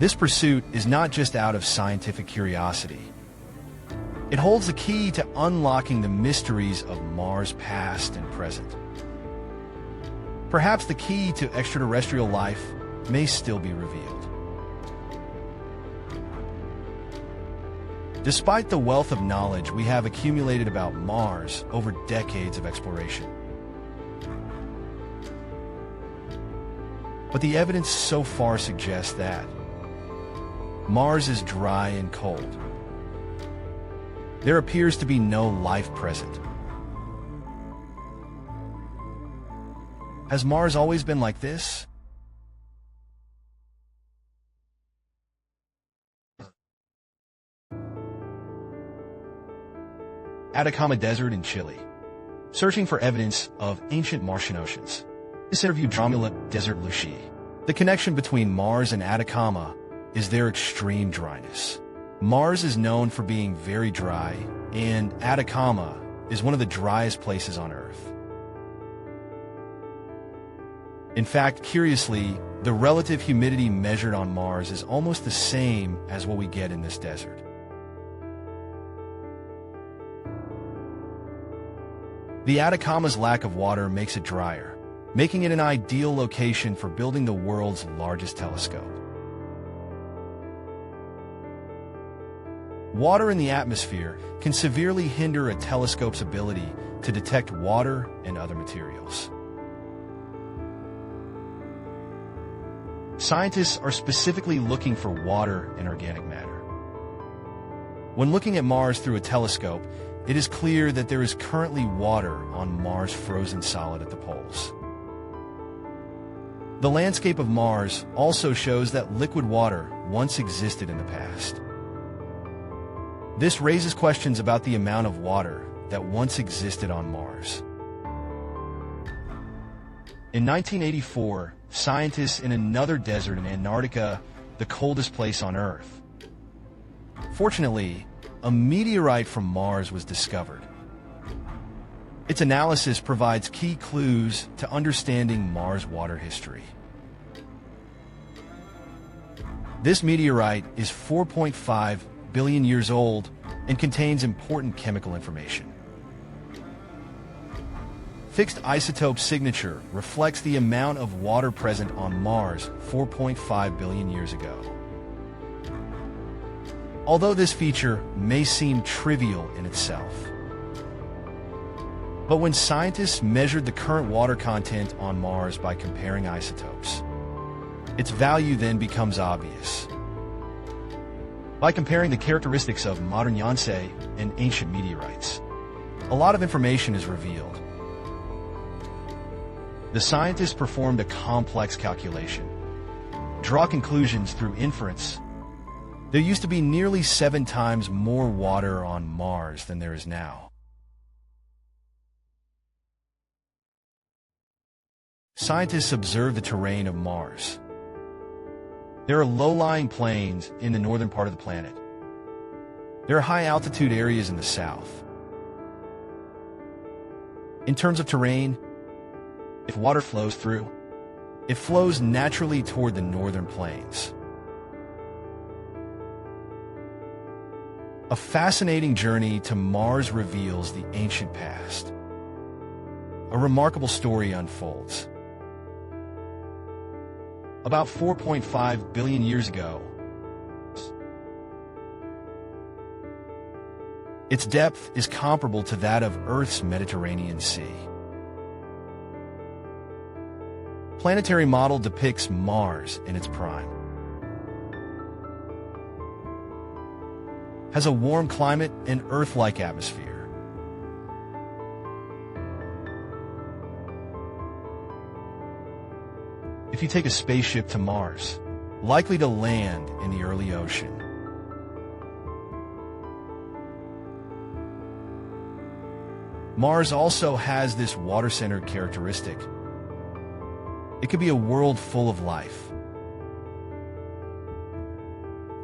This pursuit is not just out of scientific curiosity. It holds the key to unlocking the mysteries of Mars' past and present. Perhaps the key to extraterrestrial life may still be revealed. Despite the wealth of knowledge we have accumulated about Mars over decades of exploration, but the evidence so far suggests that Mars is dry and cold. there appears to be no life present. Has Mars always been like this? Atacama Desert in Chile. Searching for evidence of ancient Martian oceans. This interview Dromula Desert Lucia. The connection between Mars and Atacama is their extreme dryness. Mars is known for being very dry, and Atacama is one of the driest places on Earth. In fact, curiously, the relative humidity measured on Mars is almost the same as what we get in this desert. The Atacama's lack of water makes it drier, making it an ideal location for building the world's largest telescope. Water in the atmosphere can severely hinder a telescope's ability to detect water and other materials. Scientists are specifically looking for water and organic matter. When looking at Mars through a telescope, it is clear that there is currently water on Mars' frozen solid at the poles. The landscape of Mars also shows that liquid water once existed in the past. This raises questions about the amount of water that once existed on Mars. In 1984, scientists in another desert in Antarctica, the coldest place on Earth. Fortunately, a meteorite from Mars was discovered. Its analysis provides key clues to understanding Mars' water history. This meteorite is 4.5 billion years old and contains important chemical information. Fixed isotope signature reflects the amount of water present on Mars 4.5 billion years ago. Although this feature may seem trivial in itself, but when scientists measured the current water content on Mars by comparing isotopes, its value then becomes obvious. By comparing the characteristics of modern Yonsei and ancient meteorites, a lot of information is revealed. The scientists performed a complex calculation, draw conclusions through inference. There used to be nearly 7 times more water on Mars than there is now. Scientists observe the terrain of Mars. There are low-lying plains in the northern part of the planet. There are high-altitude areas in the south. In terms of terrain, if water flows through, it flows naturally toward the northern plains. A fascinating journey to Mars reveals the ancient past. A remarkable story unfolds. About 4.5 billion years ago, its depth is comparable to that of Earth's Mediterranean Sea. Planetary model depicts Mars in its prime. Has a warm climate and Earth-like atmosphere. If you take a spaceship to Mars, likely to land in the early ocean. Mars also has this water-centered characteristic. It could be a world full of life.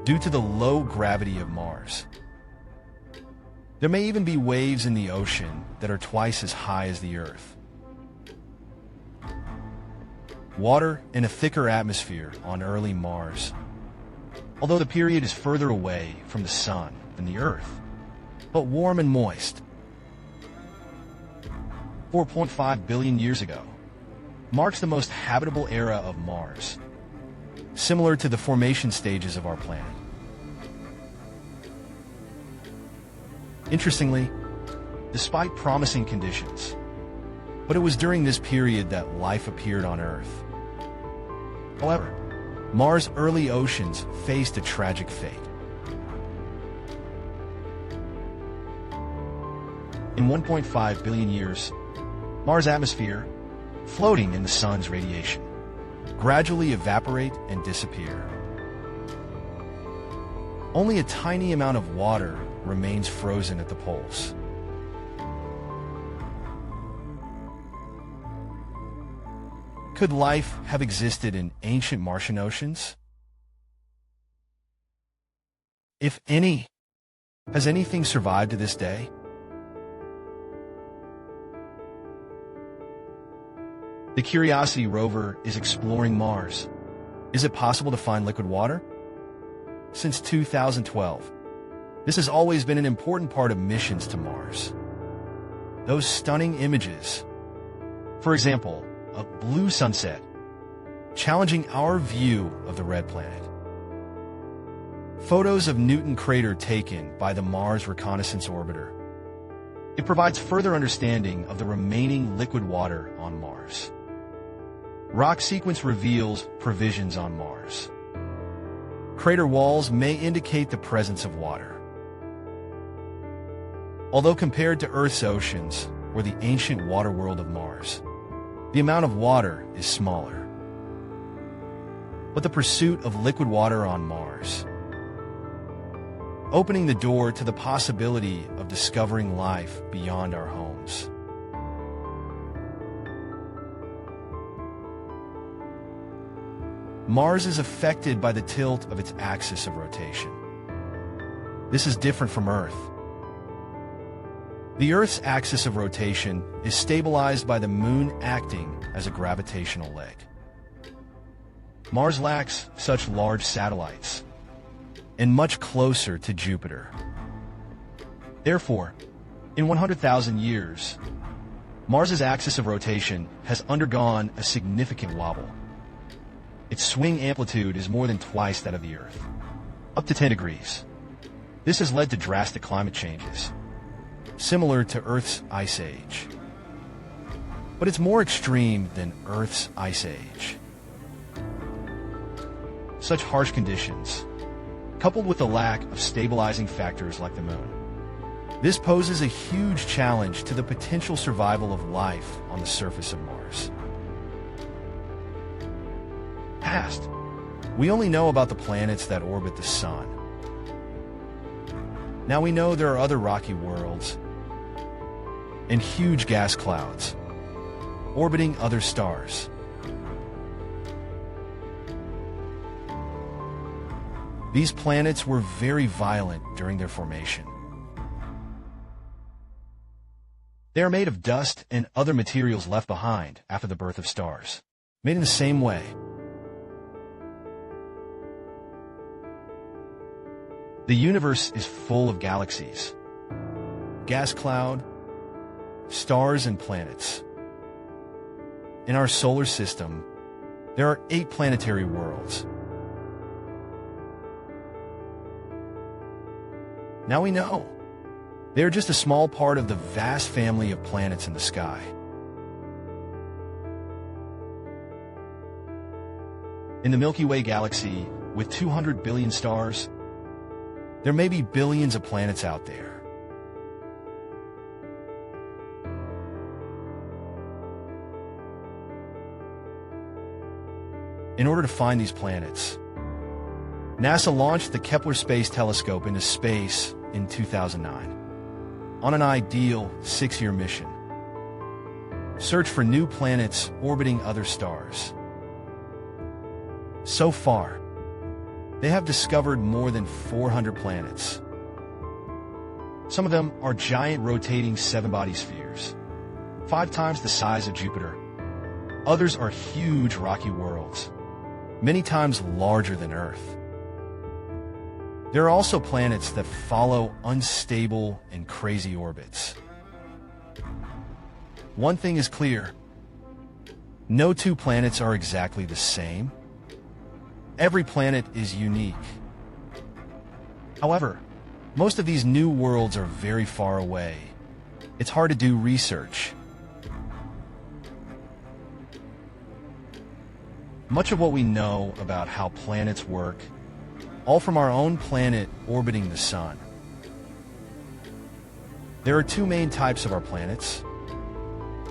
Due to the low gravity of Mars, there may even be waves in the ocean that are twice as high as the Earth. Water in a thicker atmosphere on early Mars, although the period is further away from the Sun than the Earth, but warm and moist. 4.5 billion years ago marks the most habitable era of Mars, similar to the formation stages of our planet. Interestingly, despite promising conditions, but it was during this period that life appeared on Earth. However, Mars' early oceans faced a tragic fate. In 1.5 billion years, Mars' atmosphere, floating in the sun's radiation, gradually evaporate and disappear. Only a tiny amount of water remains frozen at the poles. Could life have existed in ancient Martian oceans? If any, has anything survived to this day? The Curiosity rover is exploring Mars. Is it possible to find liquid water? Since 2012, this has always been an important part of missions to Mars. Those stunning images, for example, a blue sunset, challenging our view of the red planet. Photos of Newton crater taken by the Mars Reconnaissance Orbiter. It provides further understanding of the remaining liquid water on Mars. Rock sequence reveals provisions on Mars. Crater walls may indicate the presence of water. Although compared to Earth's oceans, or the ancient water world of Mars, the amount of water is smaller. But the pursuit of liquid water on Mars, opening the door to the possibility of discovering life beyond our homes. Mars is affected by the tilt of its axis of rotation. This is different from Earth. The Earth's axis of rotation is stabilized by the Moon acting as a gravitational leg. Mars lacks such large satellites and much closer to Jupiter. Therefore, in 100,000 years, Mars's axis of rotation has undergone a significant wobble. Its swing amplitude is more than twice that of the Earth, up to 10 degrees. This has led to drastic climate changes, similar to Earth's ice age. But it's more extreme than Earth's ice age. Such harsh conditions, coupled with the lack of stabilizing factors like the Moon, this poses a huge challenge to the potential survival of life on the surface of Mars. Past, we only know about the planets that orbit the Sun. Now we know there are other rocky worlds and huge gas clouds orbiting other stars. These planets were very violent during their formation. They are made of dust and other materials left behind after the birth of stars, made in the same way. The universe is full of galaxies, gas cloud, stars, and planets. In our solar system, there are 8 planetary worlds. Now we know they are just a small part of the vast family of planets in the sky. In the Milky Way galaxy, with 200 billion stars, there may be billions of planets out there. In order to find these planets, NASA launched the Kepler Space Telescope into space in 2009 on an ideal 6-year mission. Search for new planets orbiting other stars. So far, they have discovered more than 400 planets. Some of them are giant rotating 7-body spheres, 5 times the size of Jupiter. Others are huge rocky worlds, many times larger than Earth. There are also planets that follow unstable and crazy orbits. One thing is clear: no 2 planets are exactly the same. Every planet is unique. However, most of these new worlds are very far away. It's hard to do research. Much of what we know about how planets work, all from our own planet orbiting the Sun. There are two main types of our planets.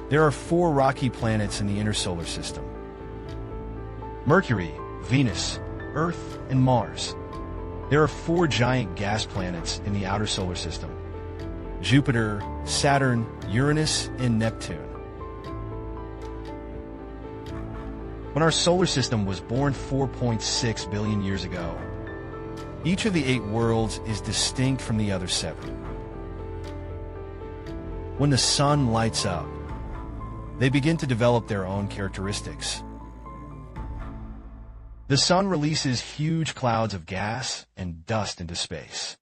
There are 4 rocky planets in the inner solar system: Mercury, Venus, Earth, and Mars. There are 4 giant gas planets in the outer solar system: Jupiter, Saturn, Uranus, and Neptune. When our solar system was born 4.6 billion years ago, each of the 8 worlds is distinct from the other 7. When the sun lights up, they begin to develop their own characteristics. The sun releases huge clouds of gas and dust into space.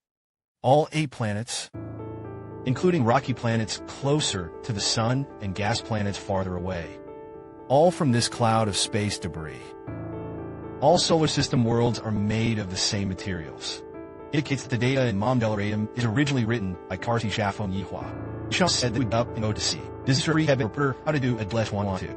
All 8 planets, including rocky planets closer to the sun and gas planets farther away, all from this cloud of space debris. All solar system worlds are made of the same materials. It indicates that the data in Mondellarium is originally written by Karti Shafon Yihua. Shah said that we up and go to see. This is Habitable, how to do a /112.